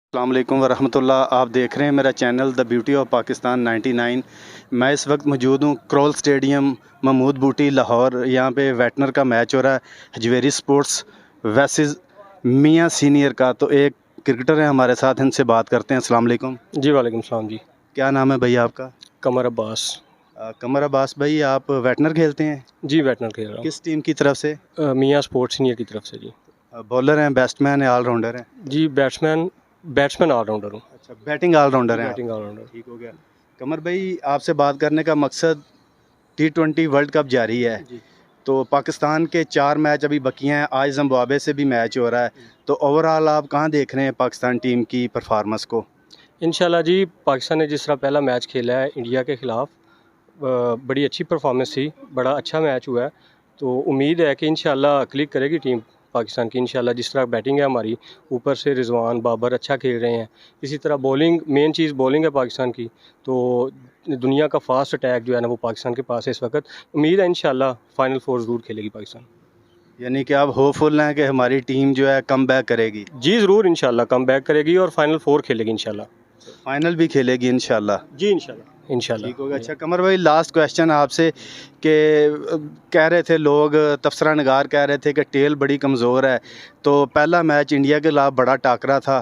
अस्सलाम वालेकुम वरहमतुल्लाह। आप देख रहे हैं मेरा channel the beauty of Pakistan 99। मैं इस वक्त मौजूद हूँ क्रॉल स्टेडियम महमूद बूटी लाहौर। यहाँ पे वेटनर का मैच हो रहा है, हजवेरी स्पोर्ट्स वर्सेस मियाँ सीनियर का। तो एक क्रिकेटर है हमारे साथ, इनसे बात करते हैं। अस्सलाम वालेकुम जी वालेकुम सलाम जी। क्या नाम है भैया आपका? कमर अब्बास। कमर अब्बास भाई, आप वेटनर खेलते हैं? जी वेटनर खेल रहा किस टीम की तरफ से? हूँ, मियाँ स्पोर्ट्स सीनियर की तरफ से जी। बॉलर हैं, बैट्समैन है, ऑलराउंडर हैं? जी बैट्समैन ऑलराउंडर हूँ। अच्छा, बैटिंग ऑलराउंडर हैं आप। Batting allrounder. ठीक हो गया। कमर भाई, आपसे बात करने का मकसद, T20 वर्ल्ड कप जारी है, जी तो पाकिस्तान के 4 मैच अभी बाकी हैं। आज जिम्बाब्वे से भी मैच हो रहा है, तो ओवरऑल आप कहाँ देख रहे हैं पाकिस्तान टीम की परफॉर्मेंस को? इंशाल्लाह जी, पाकिस्तान ने जिस तरह पहला मैच खेला है इंडिया के ख़िलाफ़, बड़ी अच्छी परफॉर्मेंस थी, बड़ा अच्छा मैच हुआ है। तो उम्मीद है कि इंशाल्लाह क्लिक करेगी टीम पाकिस्तान की। इंशाल्लाह जिस तरह बैटिंग है हमारी, ऊपर से रिजवान बाबर अच्छा खेल रहे हैं, इसी तरह बॉलिंग, मेन चीज़ बॉलिंग है पाकिस्तान की। तो दुनिया का फास्ट अटैक जो है ना वो पाकिस्तान के पास है इस वक्त। उम्मीद है इंशाल्लाह फाइनल फोर ज़रूर खेलेगी पाकिस्तान। यानी कि आप होपफुल हैं कि हमारी टीम जो है कम बैक करेगी? जी ज़रूर, इंशाल्लाह कम बैक करेगी और फाइनल फोर खेलेगी इंशाल्लाह। फाइनल भी खेलेगी इंशाल्लाह? जी इंशाल्लाह। ठीक होगा। अच्छा कमर भाई, लास्ट क्वेश्चन आपसे कि कह रहे थे लोग, तबसरा नगार कह रहे थे कि टेल बड़ी कमज़ोर है, तो पहला मैच इंडिया के खिलाफ बड़ा टाकरा था,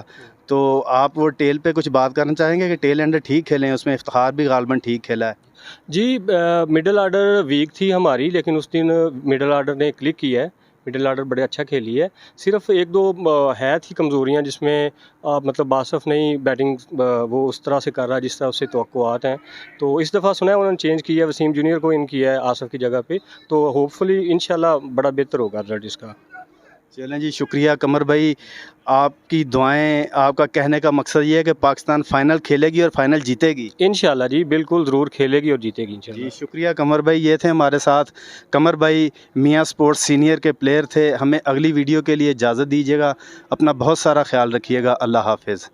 तो आप वो टेल पे कुछ बात करना चाहेंगे कि टेल एंडर ठीक खेले हैं? उसमें इफ्तिखार भी गालबन ठीक खेला है। जी मिडल आर्डर वीक थी हमारी, लेकिन उस दिन मिडल आर्डर ने क्लिक किया है, मिडल आर्डर बड़े अच्छा खेली है। सिर्फ एक दो है थी कमज़ोरियाँ जिसमें मतलब बासफ नहीं बैटिंग वो उस तरह से कर रहा है जिस तरह उससे तवक्कुआत हैं। तो इस दफ़ा सुना है उन्होंने चेंज किया है, वसीम जूनियर को इन किया है आसफ की जगह पे। तो होपफुली इंशाल्लाह बड़ा बेहतर होगा रिजल्ट इसका। चलें जी, शुक्रिया कमर भाई। आपकी दुआएं, आपका कहने का मकसद ये है कि पाकिस्तान फ़ाइनल खेलेगी और फाइनल जीतेगी? इंशाल्लाह जी, बिल्कुल ज़रूर खेलेगी और जीतेगी इंशाल्लाह। जी शुक्रिया कमर भाई। ये थे हमारे साथ कमर भाई, मियाँ स्पोर्ट्स सीनियर के प्लेयर थे। हमें अगली वीडियो के लिए इजाज़त दीजिएगा। अपना बहुत सारा ख्याल रखिएगा। अल्लाह हाफिज़।